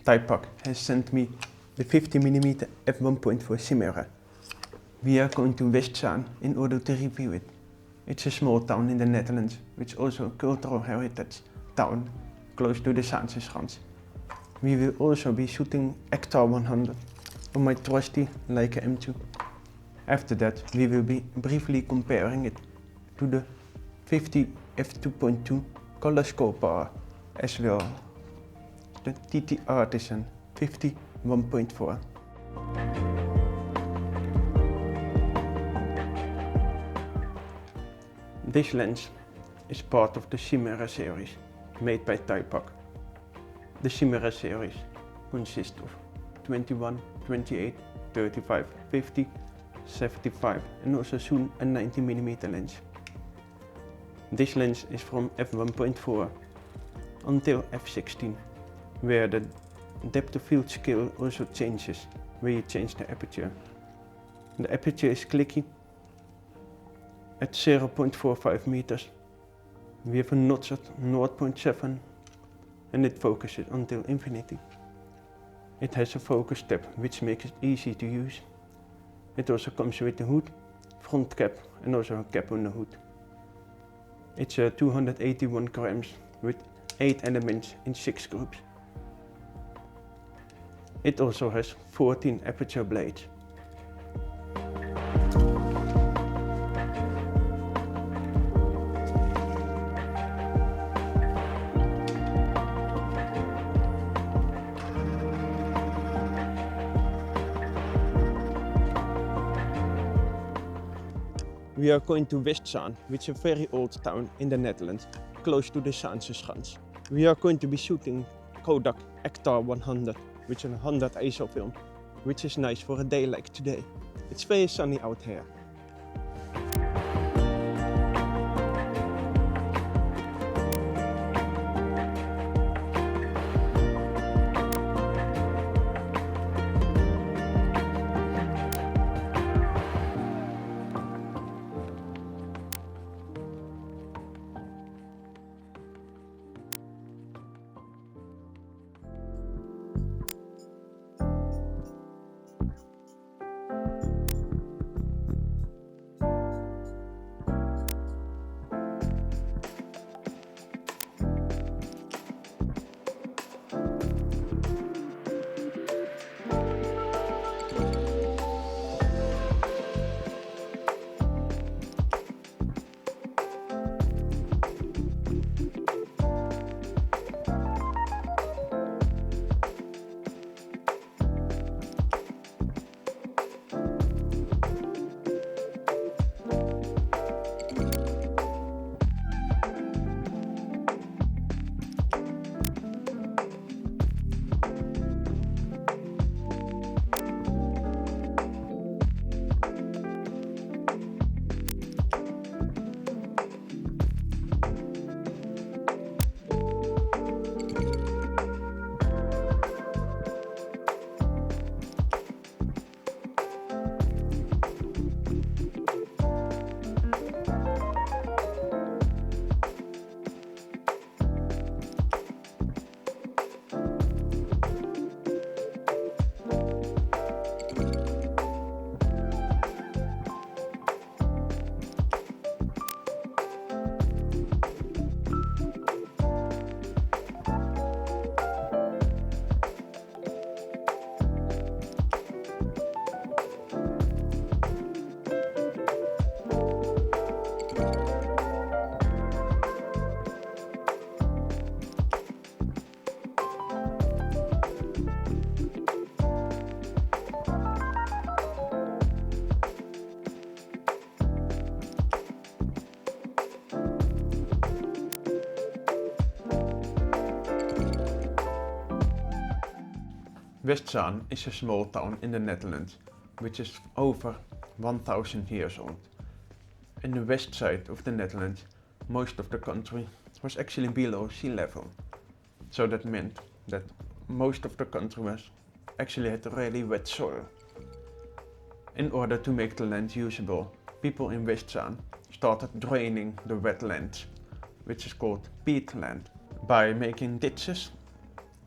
Thypoch has sent me the 50mm f1.4 Simera. We are going to Westzaan in order to review it. It's a small town in the Netherlands, which is also a cultural heritage town close to the Zaanse Schans. We will also be shooting Ektar 100 on my trusty Leica M2. After that, we will be briefly comparing it to the 50 f2.2 color score power, as well the TT Artisan 50 1.4. This lens is part of the Simera series made by Thypoch. The Simera series consists of 21, 28, 35, 50, 75 and also soon a 90mm lens. This lens is from f1.4 until f16, where the depth of field scale also changes when you change the aperture. The aperture is clicky at 0.45 meters. We have a notch at 0.7 and it focuses until infinity. It has a focus tab which makes it easy to use. It also comes with a hood, front cap and also a cap on the hood. It's 281 grams with 8 elements in 6 groups. It also has 14 aperture blades. We are going to Westzaan, which is a very old town in the Netherlands, close to the Zaanse Schans. We are going to be shooting Kodak Ektar 100, which is a 100 ISO film, which is nice for a day like today. It's very sunny out here. Westzaan is a small town in the Netherlands, which is over 1000 years old. In the west side of the Netherlands, most of the country was actually below sea level. So that meant that most of the country was actually had really wet soil. In order to make the land usable, people in Westzaan started draining the wetlands, which is called peatland, by making ditches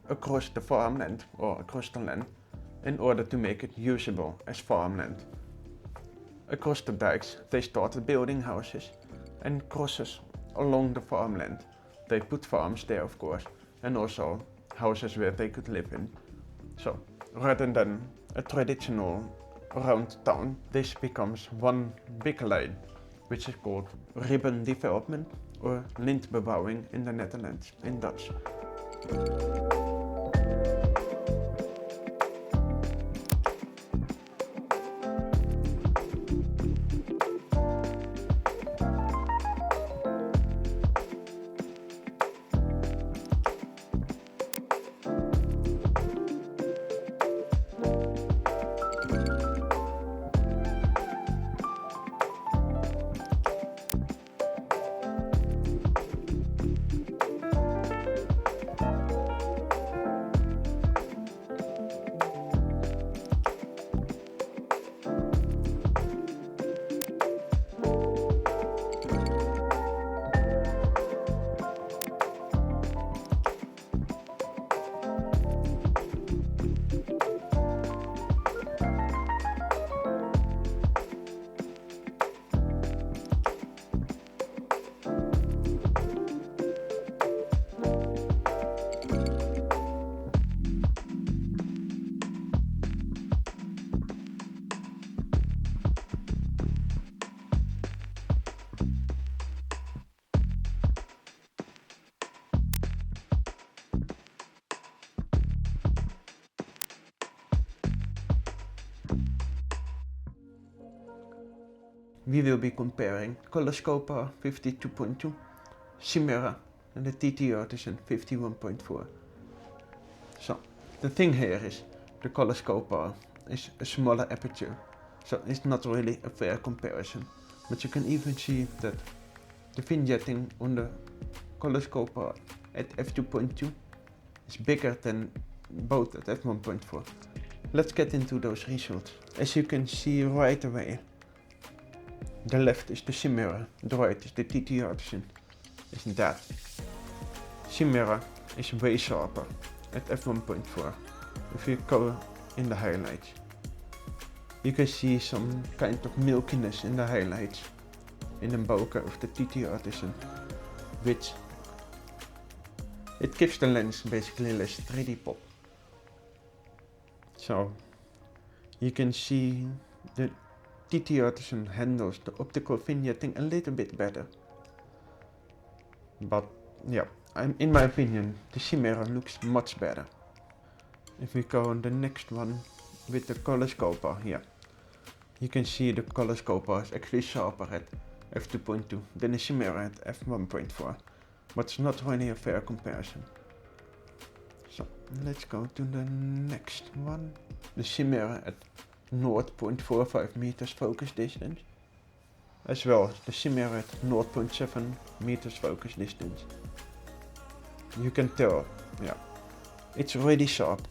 across the farmland or across the land in order to make it usable as farmland. Across the dikes they started building houses, and crosses along the farmland they put farms there, of course, and also houses where they could live in. So rather than a traditional round town, this becomes one big lane, which is called ribbon development or lintbebouwing in the Netherlands in Dutch. We will be comparing Coloscopa 52.2, Simera and the TT Artisan 51.4. So the thing here is the Coloscopa is a smaller aperture, so it's not really a fair comparison. But you can even see that the vignetting on the Coloscopa at f2.2 is bigger than both at f1.4. Let's get into those results. As you can see right away, the left is the Simera, the right is the TT Artisan. Isn't that? Simera is way sharper at f1.4. If you go in the highlights, you can see some kind of milkiness in the highlights in the bokeh of the TT Artisan, which it gives the lens basically less 3D pop. So you can see the TT Artisan handles the optical vignetting a little bit better. But yeah, in my opinion, the Simera looks much better. If we go on the next one with the Coloscopa here, you can see the Coloscopa is actually sharper at f2.2 than the Simera at f1.4, but it's not really a fair comparison. So let's go to the next one, the Simera at 0.45 meters focus distance, as well as the Simera at 0.7 meters focus distance. You can tell, yeah, it's really sharp.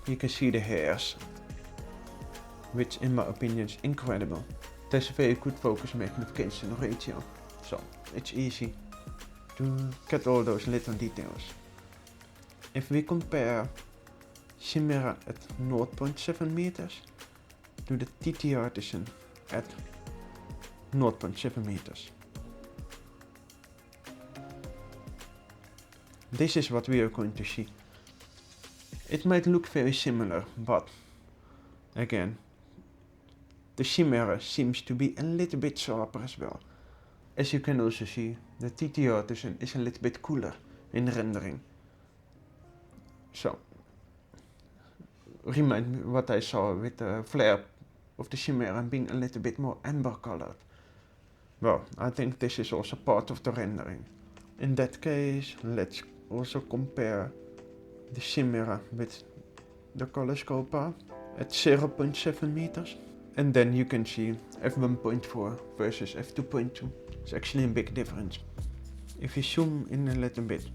You can see the hairs, which in my opinion is incredible. There's a very good focus magnification ratio, so it's easy to get all those little details. If we compare Simera at 0.7 meters to the TT Artisan at 0.7 meters. This is what we are going to see. It might look very similar, but again, the Simera seems to be a little bit sharper as well. As you can also see, the TT Artisan is a little bit cooler in rendering. So, remind me what I saw with the flare of the Simera being a little bit more amber colored. Well, I think this is also part of the rendering. In that case, let's also compare the Simera with the Coloscopa at 0.7 meters. And then you can see f1.4 versus f2.2. It's actually a big difference. If you zoom in a little bit,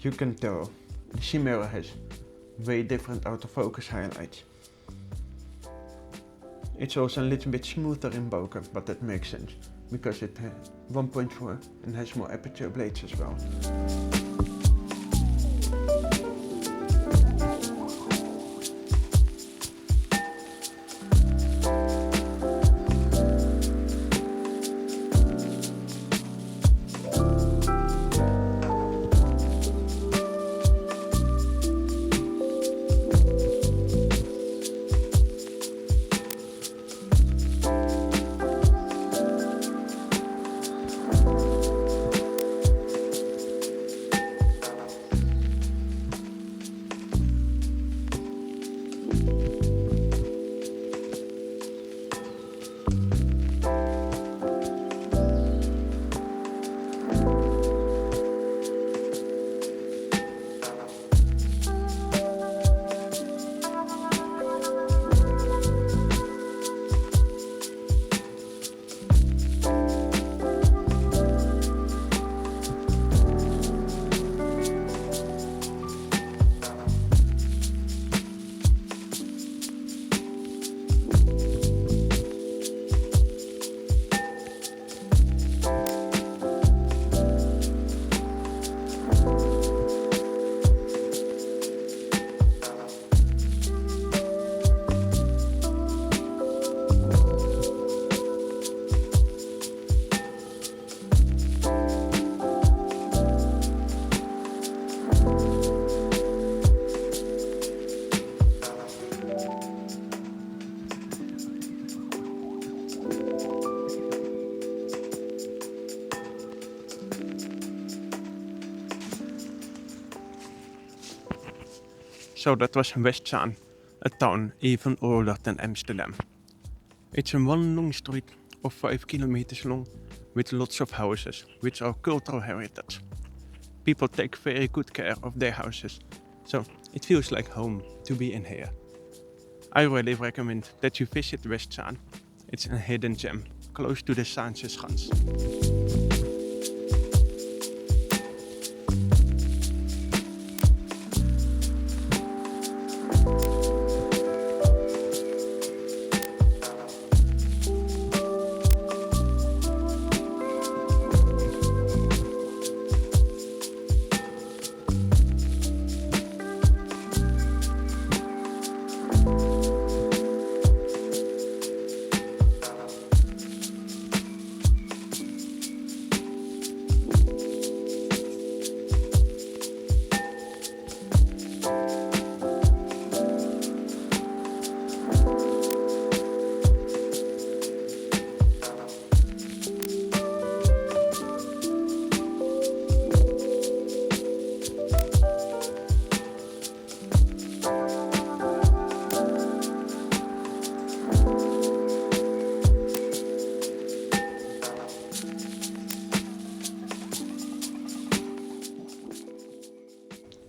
you can tell the Simera has way different autofocus highlights. It's also a little bit smoother in bokeh, but that makes sense because it has 1.4 and has more aperture blades as well. So that was Westzaan, a town even older than Amsterdam. It's in one long street of 5 kilometers long with lots of houses, which are cultural heritage. People take very good care of their houses, so it feels like home to be in here. I really recommend that you visit Westzaan. It's a hidden gem, close to the Zaanse Schans.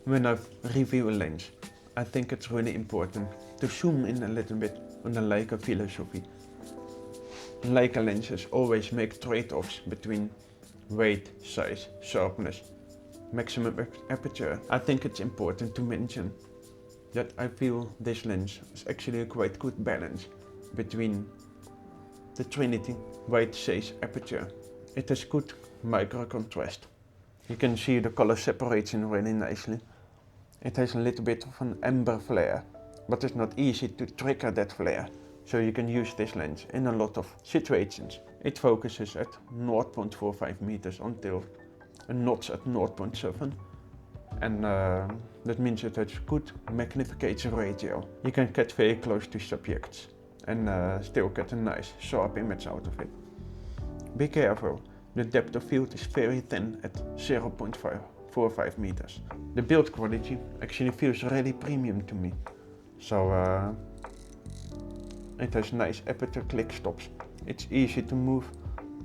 When I review a lens, I think it's really important to zoom in a little bit on the Leica philosophy. Leica lenses always make trade-offs between weight, size, sharpness, maximum aperture. I think it's important to mention that I feel this lens is actually a quite good balance between the trinity weight, size, aperture. It has good microcontrast. You can see the color separation really nicely. It has a little bit of an amber flare, but it's not easy to trigger that flare, so you can use this lens in a lot of situations. It focuses at 0.45 meters until a notch at 0.7, and that means it has good magnification ratio. You can get very close to subjects and still get a nice sharp image out of it. Be careful, the depth of field is very thin at 0.45 meters. The build quality actually feels really premium to me. So it has nice aperture click stops. It's easy to move,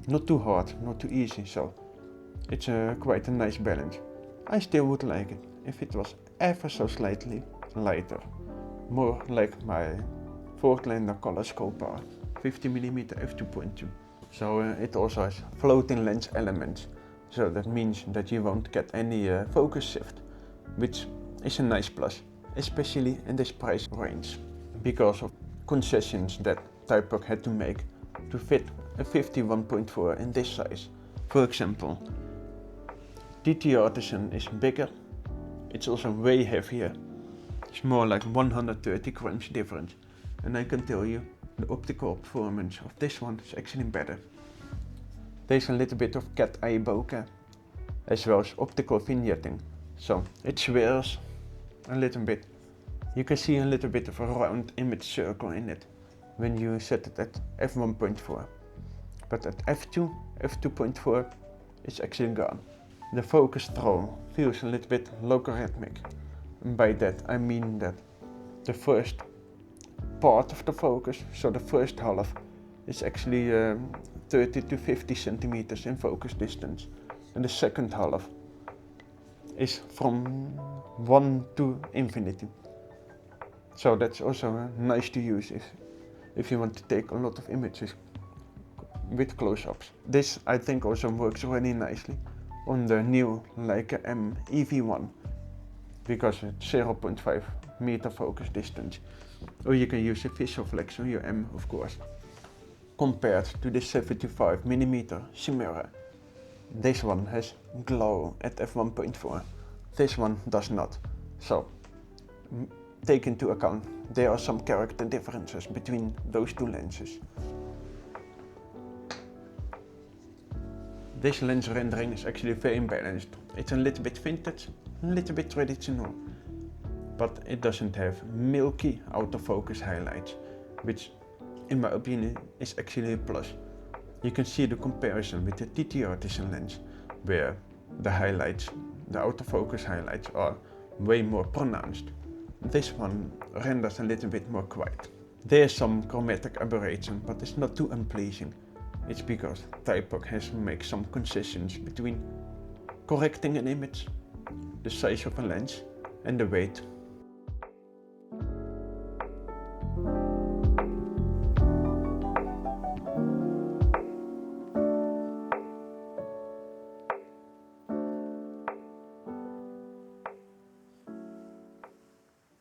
not too hard, not too easy, so it's quite a nice balance. I still would like it if it was ever so slightly lighter, more like my Voortlander color scope bar, 50mm f2.2. So it also has floating lens elements, so that means that you won't get any focus shift, which is a nice plus, especially in this price range, because of concessions that Thypoch had to make to fit a 51.4 in this size. For example, DT Artisan is bigger, it's also way heavier, it's more like 130 grams difference, and I can tell you the optical performance of this one is actually better. There's a little bit of cat eye bokeh, as well as optical vignetting, so it swirls a little bit. You can see a little bit of a round image circle in it when you set it at f1.4, but at f2, f2.4 it's actually gone. The focus throw feels a little bit logarithmic, and by that I mean that the first part of the focus, so the first half is actually 30 to 50 centimeters in focus distance, and the second half is from 1 to infinity. So that's also nice to use if you want to take a lot of images with close-ups. This I think also works really nicely on the new Leica M EV1 because it's 0.5 meter focus distance. Or you can use a visual flex on your M, of course. Compared to the 75mm Simera, this one has glow at f1.4. This one does not. So take into account there are some character differences between those two lenses. This lens rendering is actually very balanced. It's a little bit vintage, a little bit traditional, but it doesn't have milky autofocus highlights, which in my opinion is actually a plus. You can see the comparison with the TT Artisan lens, where the highlights, the autofocus highlights are way more pronounced. This one renders a little bit more quiet. There's some chromatic aberration, but it's not too unpleasing. It's because Thypoch has to make some concessions between correcting an image, the size of a lens, and the weight